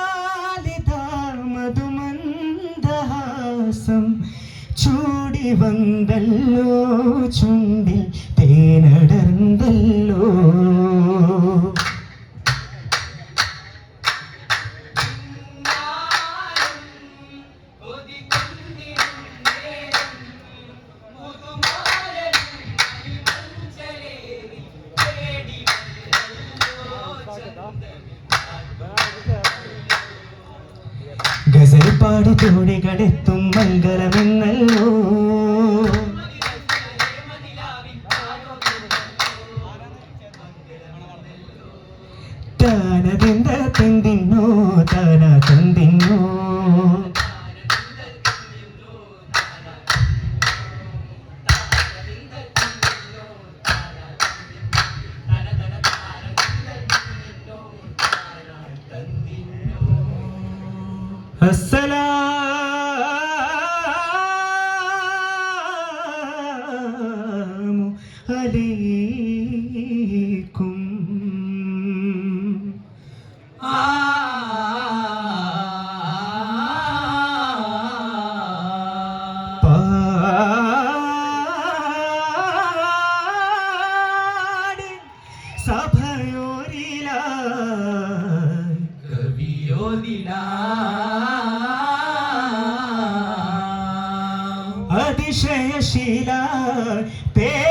ചൊടിയാലിതാ മധുമന്ദഹാസം ചൂടി വന്നല്ലോ ചുണ്ടിൽ തേനടർന്നല്ലോ. ഗസൽ പാടി തോണികളെത്തും മംഗളമെന്നല്ലോ. താനതെന്ത തെന്തിന്നോ താന തന്തിന്നോ. അസ്സലാമു അലൈക്കും. പാടി സഭയോരില കവിയോദില അതിശയശീല പേശ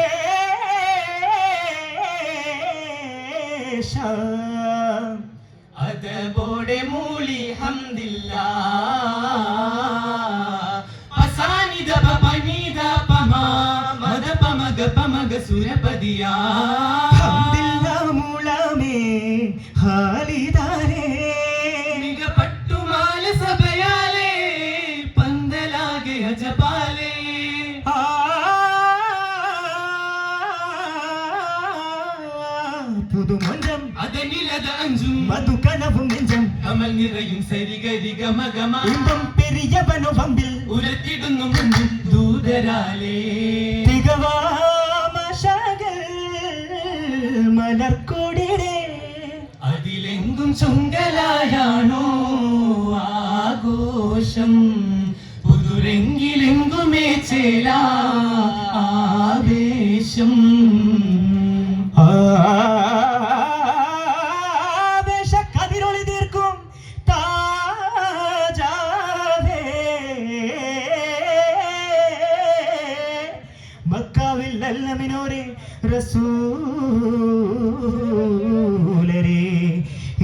അതബോടെ മൂളി ഹംദില്ല പസാനിദ പനിദ പമ മദ പമഗ പമഗ സുരപദിയ ഹംദില്ല മൂളമേ ഹാലിദാരേ നിഗ പട്ടുമാല സഭയാലേ പന്തലാകെ അജപാലേ. പുതുമൊഞ്ചം അതനിലത അഞ്ചും മധുകനവും നെഞ്ചം കമൽ നിറയും സരിഗരി ഗമഗമ ഇമ്പം പെരിയവനു വമ്പിൽ ഉരത്തിടുന്നു മുമ്പും ദൂതരാലേ. തികവാമശകൾ മലർക്കൊടിടെ അതിലെങ്കും ചുങ്കലായാണോ ആഘോഷം. പുതുരെങ്കിലെങ്കുമേ ചേല ആവേശം. ആവേശക്കതിരൊളി തീർക്കും താജാവേ മക്കാവിൽ നല്ല മിനോരെ റസൂലരേ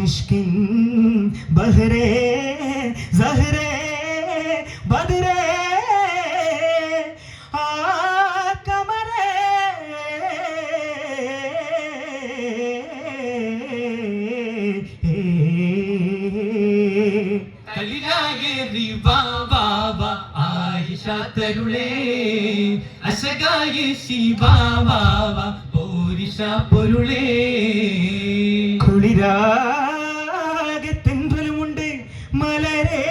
ഇഷ്കിൻ ബഹ്റേ സഹ്റേ ബദ്റേ തരുളേ അശകായ ശിവാവാവ പോരിഷ പൊരുളേ. കുളിരാകെ തെന്തലുമുണ്ട് മലരേ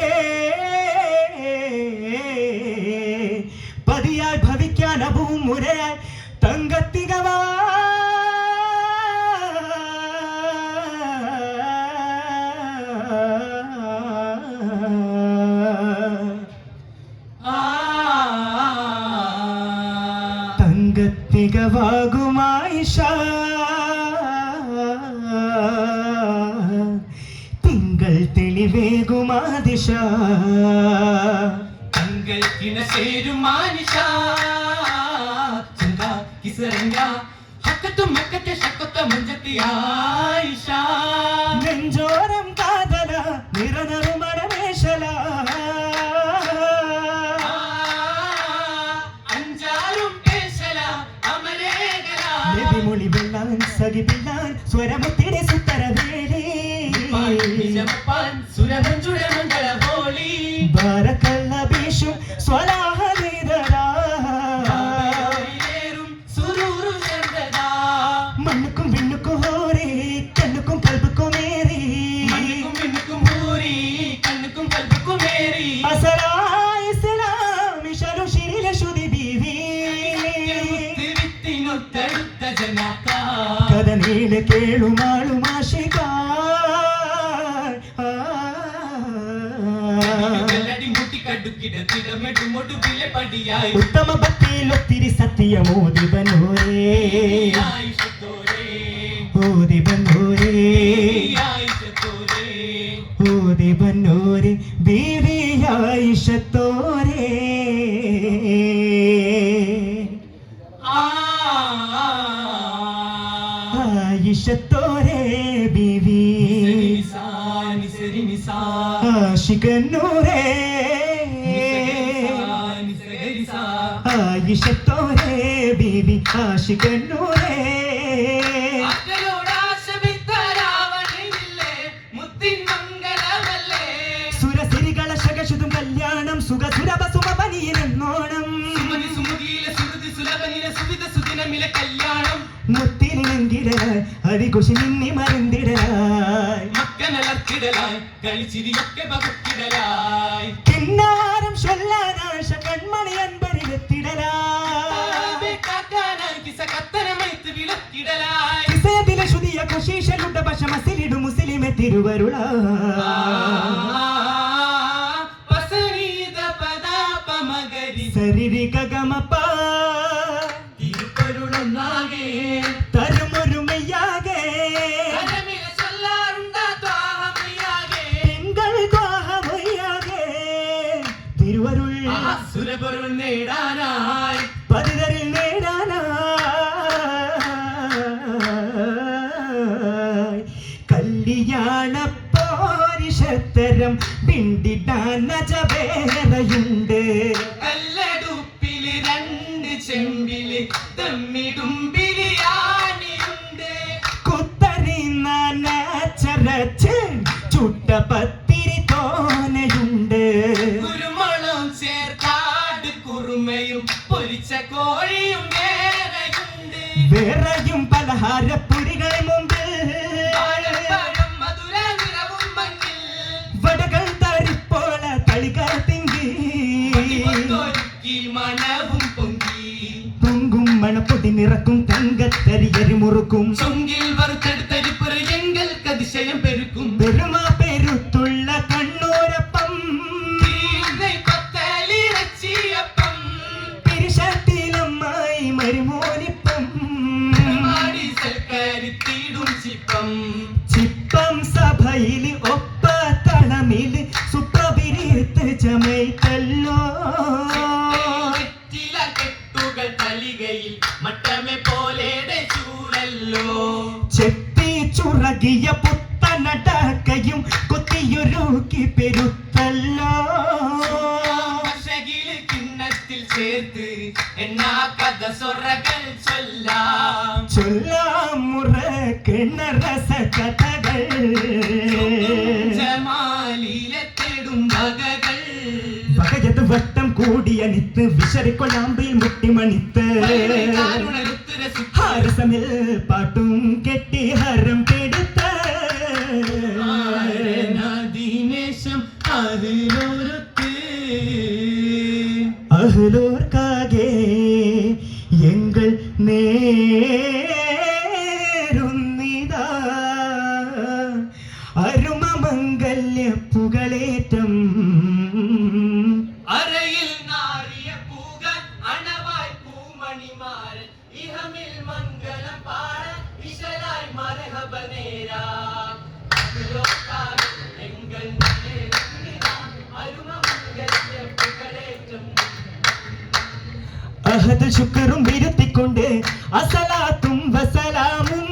പതിയായി ഭവിക്കാൻ അപവും മുരയായി തങ്കത്തികവാ. തികവാകുമായിഷ തിങ്കൾ തെളിവേകുമാദിശ തിങ്കൾ കിണശേരുമാനിഷ ചന്ദ കിസരങ്ക ഹക്കത്തും മക്കത്തെ ശക്കത്ത മുഞ്ചത്തിയായിഷ നെഞ്ചോരം കാതല നിറനറുമരമേശല മൊഴി വെള്ളാൻ സഖി പിള്ളാൻ സ്വരമുത്തിടെ സുത്തരവേളി സുരമഞ്ജുര മംഗള ഹോളി ബാരക്കല്ല ബീഷും സ്വലാഹലിദരാ സുരൂരു ചന്ദ്രദാ മണ്ണുക്കും വിണ്ണുക്കും ഹോറി കണ്ണുക്കും കൽബുക്കും മേരി മണ്ണുക്കും വിണ്ണുക്കും ഹോറി കണ്ണുക്കും കൽബുക്കും മേരി അസലാ ഇസ്ലാം ഇശലു ശിരില ശുദി ബീവി കഥനീല കേളുമാളുമാശിക ഉത്തമ ഭക്തിയിൽ ഒത്തിരി സത്യമോദി ബന്നോരേ ഓദി ബന്നോരേ ഓദി ബന്നോരേ ബീവി ആയിഷത്തോരേ ആയിഷത്തോരേ ബീവി ആശികന്നൂരേ ആയിഷത്തോരേ ബീവി ആശികന്നൂരേ സുരസിരികള ശകശുതും കല്യാണം സുഖസുരഭ സുമപനിയെന്നോണം മുത്തിനിടലായി അതികുശി നിന്നി മരുന്നിടലായി കിന്നാരം ചൊല്ലാനാശ കൺമണി അൻപരിലെത്തിടലായി കിസേതിലെ ശുതിയ കുശീശലുണ്ട പശമസിലിടു മുസ്ലിമെ തിരുവരുള സരിരി ഗമപ തിരുവരുളൊന്നാകെ തരുമൊരുമയാകെ തിരുവരുൾ സുരപൊരുൾ നേടാനായി പതിതരിൽ നേടാനായി കല്യാണ പോരിഷത്തരം പിണ്ടിടാനജവേറയുണ്ട് കല്ലടുപ്പില് രണ്ട് ചെമ്പില് തമ്മിടും ബിരിയാണിയുണ്ട് കുത്തറിയുന്ന ചരച്ച് ചുട്ട പത്തിരി തോനയുണ്ട് കുരുമുളകും ചേർത്താട് കുറുമയും പൊരിച്ച കോഴിയും വേറെയുണ്ട് വേറെയും പലഹാരപ്പുരികൾ മുമ്പ് വടകൾ തരിപ്പോള കളികൾ തിങ്കി മണവും പൊങ്കി പൊങ്കും മണപ്പൊടി നിറക്കും തങ്കത്തരിയരി മുറുക്കും ചൊങ്കിൽ വറുത്തെടുത്തരിപ്പുറ എങ്കൽ അതിശയം പെരുക്കും പെരുമാ പെരുത്തുള്ള കണ്ണൂരപ്പം പിരിശത്തിലമ്മായി മരുമോനിപ്പം ചിപ്പം സഭയില് ഒപ്പ തണമില് സുപ്രവിരുത്ത് ചമയ്ക്കല്ലോ കെട്ടുകൾ തലികയിൽ മട്ടമെ പോലെ ചൂടല്ലോ ചെത്തി ചുറകിയ പുത്തനടക്കയും കൊത്തിയൊരുക്കി പെരുത്തല്ലോ കിണ്ണത്തിൽ ചേർത്ത് എന്നാ കഥ സൊറകൾ ചൊല്ലാം മുറക്കിണ രസ കഥകൾ ജമാലിലെത്തിടും വകകൾ വകയത് വട്ടം കൂടിയണിത്ത് വിശറിക്കൊള്ളാമ്പിൽ മുട്ടിമണിത്ത് ഹാരസമിൽ പാട്ടും കെട്ടി ഹരം കെടുത്ത ദിനേശം അതിലൊരുത്ത് അഹ്ലോർക്കാകെ എങ്കൾ നേരുന്നിതാ അരുമമംഗല്യ പുകളേറ്റം അരയിൽ നാരിയ പൂകൾ അണവായി പൂമണിമാരൻ ഇഹമിൽ മംഗളം പാട ഇശലായി മരഹബനേരാ എങ്കൾ അരുമമംഗല്യ പുകളേറ്റം അഹദ് ശുക്റും വിരുത്തിക്കൊണ്ട് അസലാത്തും വസലാമും